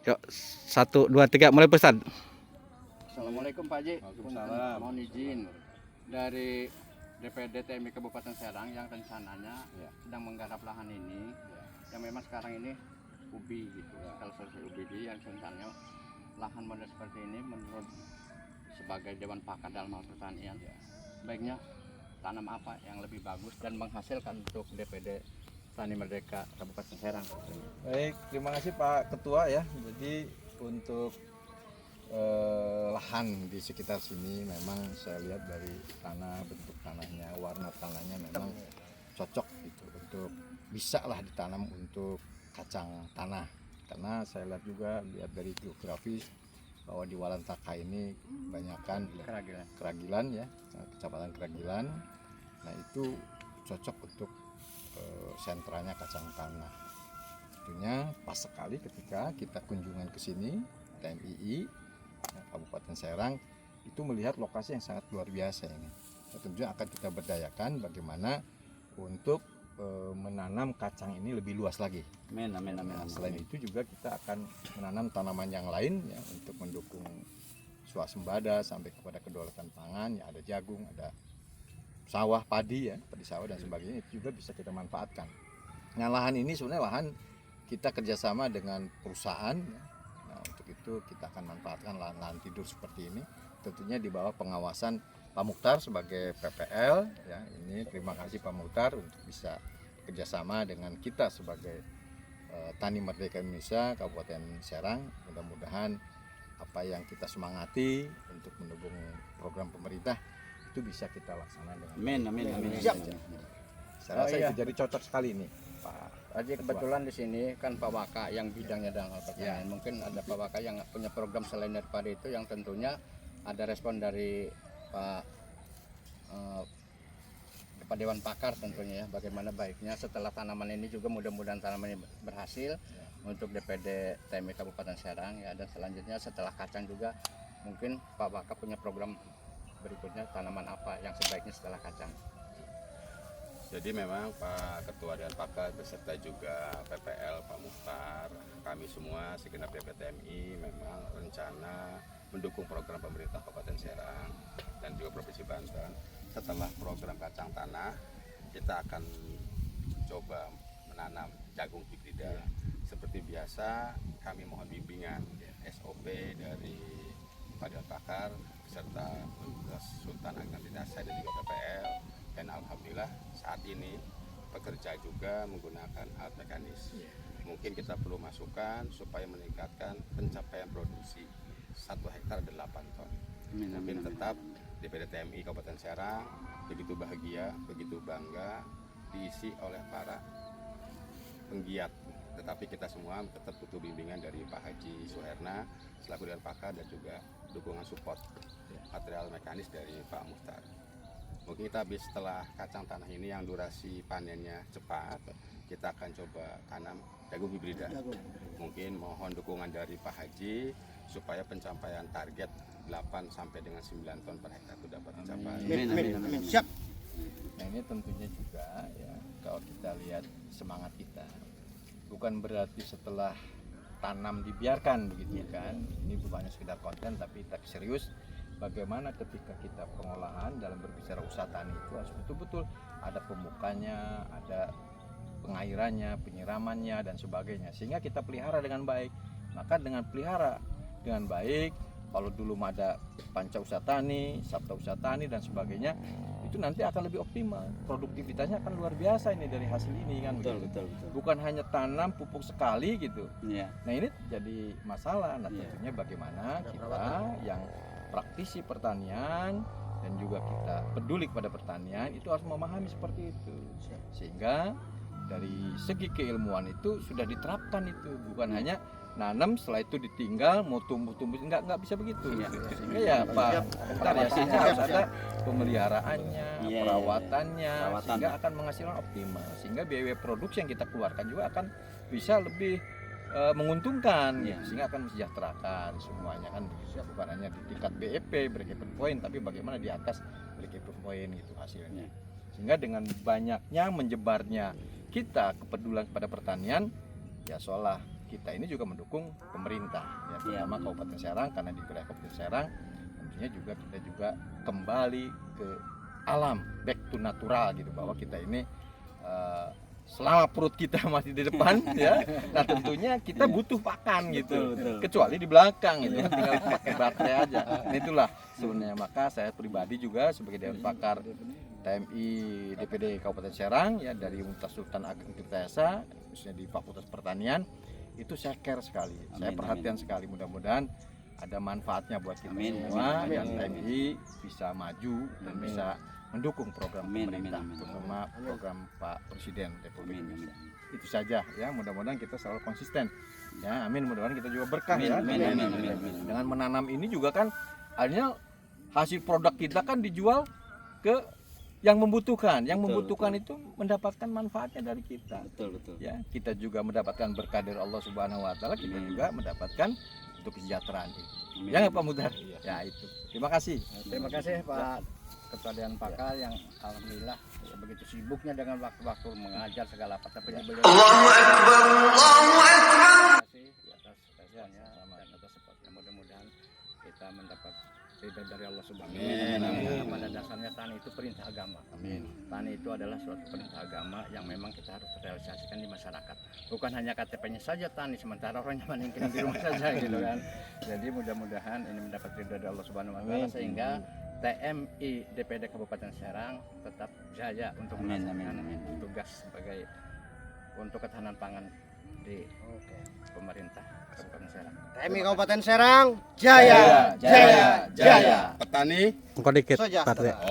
Yuk, 1, 2, 3, mulai pesan. Assalamualaikum Pak Haji. Waalaikumsalam. Mohon izin dari DPD TMI Kabupaten Serang yang rencananya sedang menggarap lahan ini, yang memang sekarang ini ubi gitu. Kalau selesai ubi yang rencananya lahan model seperti ini menurut sebagai Dewan Pakar dalam hal pertanian, baiknya tanam apa yang lebih bagus dan menghasilkan untuk DPD Tani Merdeka Kabupaten Serang. Baik, terima kasih Pak Ketua ya. Jadi untuk lahan di sekitar sini memang saya lihat dari tanah, bentuk tanahnya, warna tanahnya memang cocok gitu untuk bisa lah ditanam untuk kacang tanah. Karena saya lihat juga dari geografis bahwa di Walantaka ini banyakkan Keragilan ya, Kecamatan Keragilan. Nah itu cocok untuk sentranya kacang tanah. Tentunya pas sekali ketika kita kunjungan ke sini TMII Kabupaten Serang itu melihat lokasi yang sangat luar biasa ini. Nah, tentunya akan kita berdayakan bagaimana untuk menanam kacang ini lebih luas lagi. Amin. Nah, selain itu juga kita akan menanam tanaman yang lain ya untuk mendukung swasembada sampai kepada kedaulatan pangan. Ya, ada jagung, ada sawah padi ya, padi sawah dan sebagainya, itu juga bisa kita manfaatkan. Nah, lahan ini sebenarnya lahan kita kerjasama dengan perusahaan ya. Nah, untuk itu kita akan manfaatkan lahan tidur seperti ini, tentunya di bawah pengawasan Pak Mukhtar sebagai PPL ya. Ini terima kasih Pak Mukhtar untuk bisa kerjasama dengan kita sebagai Tani Merdeka Indonesia Kabupaten Serang. Mudah-mudahan apa yang kita semangati untuk mendukung program pemerintah itu bisa kita laksanakan dengan Amin. Siap. Saya rasa itu jadi cocok sekali nih Pak. Jadi kebetulan di sini kan Pak Waka yang bidangnya dalam hal pertanian. Mungkin ada Pak Waka yang punya program selain daripada itu, yang tentunya ada respon dari Pak Dewan Pakar tentunya ya, bagaimana baiknya setelah tanaman ini juga mudah-mudahan tanaman ini berhasil untuk DPD TMI Kabupaten Serang ya. Dan selanjutnya setelah kacang juga mungkin Pak Waka punya program berikutnya tanaman apa yang sebaiknya setelah kacang. Jadi memang Pak Ketua Dewan Pakar beserta juga PPL Pak Mukhtar, kami semua segenap DPTMI memang rencana mendukung program pemerintah Kabupaten Serang dan juga Provinsi Banten. Setelah program kacang tanah, kita akan coba menanam jagung hibrida. Seperti biasa, kami mohon bimbingan SOP dari Pak Dewan Pakar beserta Sultan Agnam Dinasa dan juga PPL. Dan alhamdulillah saat ini pekerja juga menggunakan alat mekanis. Mungkin kita perlu masukan supaya meningkatkan pencapaian produksi 1 hektar 8 ton. Mungkin tetap DPD TMI Kabupaten Serang begitu bahagia, begitu bangga diisi oleh para penggiat. Tetapi kita semua tetap butuh bimbingan dari Pak Haji Suherna selaku Dewan Pakar dan juga dukungan support material mekanis dari Pak Mukhtar. Mungkin kita habis setelah kacang tanah ini yang durasi panennya cepat, kita akan coba tanam jagung hibrida. Mungkin mohon dukungan dari Pak Haji supaya pencapaian target 8 sampai dengan 9 ton per hektar itu dapat dicapai. Amin. Siap. Nah ini tentunya juga ya, kalau kita lihat semangat kita bukan berarti setelah tanam dibiarkan begitu kan. Ini bukannya sekedar konten tapi serius. Bagaimana ketika kita pengolahan dalam berbicara usaha tani itu harus betul-betul ada pemukanya, ada pengairannya, penyiramannya dan sebagainya, sehingga kita pelihara dengan baik. Maka dengan pelihara dengan baik, kalau dulu ada panca usaha tani, sabta usaha tani dan sebagainya, itu nanti akan lebih optimal. Produktivitasnya akan luar biasa ini dari hasil ini kan. Betul. Bukan hanya tanam pupuk sekali gitu. Iya. Nah ini jadi masalah. Nah tentunya bagaimana kita yang praktisi pertanian dan juga kita peduli kepada pertanian itu harus memahami seperti itu, sehingga dari segi keilmuan itu sudah diterapkan itu, bukan hanya nanam setelah itu ditinggal mau tumbuh nggak bisa begitu. Sehingga ya Pak Mukhtar ya, sehingga harus ada pemeliharaannya, perawatannya, sehingga akan menghasilkan optimal, sehingga biaya produksi yang kita keluarkan juga akan bisa lebih menguntungkan gitu, sehingga akan mensejahterakan semuanya kan, bukan hanya di tingkat BEP break even point, tapi bagaimana di atas break even point gitu hasilnya. Sehingga dengan banyaknya menyebarnya kita kepedulian pada pertanian ya, seolah kita ini juga mendukung pemerintah ya, terutama Kabupaten Serang, karena di wilayah Kabupaten Serang tentunya juga kita juga kembali ke alam, back to natural gitu, bahwa kita ini selama perut kita masih di depan ya, nah tentunya kita butuh pakan gitu, kecuali di belakang itu kan tinggal pakai baterai aja. Nah, itulah sebenarnya, maka saya pribadi juga sebagai Dewan Pakar TMI DPD Kabupaten Serang ya, dari Universitas Sultan Ageng Tirtayasa khususnya di Fakultas Pertanian, itu saya care sekali, saya perhatian sekali. Mudah-mudahan ada manfaatnya buat kita semua, dan TMI bisa maju dan bisa mendukung program pemerintah, terutama program Pak Presiden Republik Indonesia. Itu saja ya, mudah-mudahan kita selalu konsisten ya, amin. Mudah-mudahan kita juga berkah ya. Dengan menanam ini juga kan akhirnya hasil produk kita kan dijual ke yang membutuhkan, itu mendapatkan manfaatnya dari kita. Ya, kita juga mendapatkan berkah dari Allah Subhanahu wa taala, kita juga mendapatkan untuk kesejahteraan itu. Ya Pak Mudhar. Ya itu. Terima kasih. Terima kasih Pak Ketua Dewan Pakar yang alhamdulillah begitu sibuknya dengan waktu-waktu mengajar segala apa, tapi beliau Allahu Akbar, Allahu Akbar. Terima kasih atas responnya dan atas supportnya. Mudah-mudahan kita mendapat ridha dari Allah Subhanahu wa taala. Pada dasarnya tani itu perintah agama. Amin. Tani itu adalah suatu perintah agama yang memang kita harus realisasikan di masyarakat. Bukan hanya KTP-nya saja tani, sementara orangnya meninggal di rumah saja gitu kan. Jadi mudah-mudahan ini mendapat ridha dari Allah Subhanahu wa taala, sehingga TMI DPD Kabupaten Serang tetap jaya untuk melaksanakan tugas sebagai untuk ketahanan pangan di pemerintah Kabupaten Serang. TMI Kabupaten Serang jaya, jaya, jaya. Petani Engkau dikit. Sejahtera. Pak.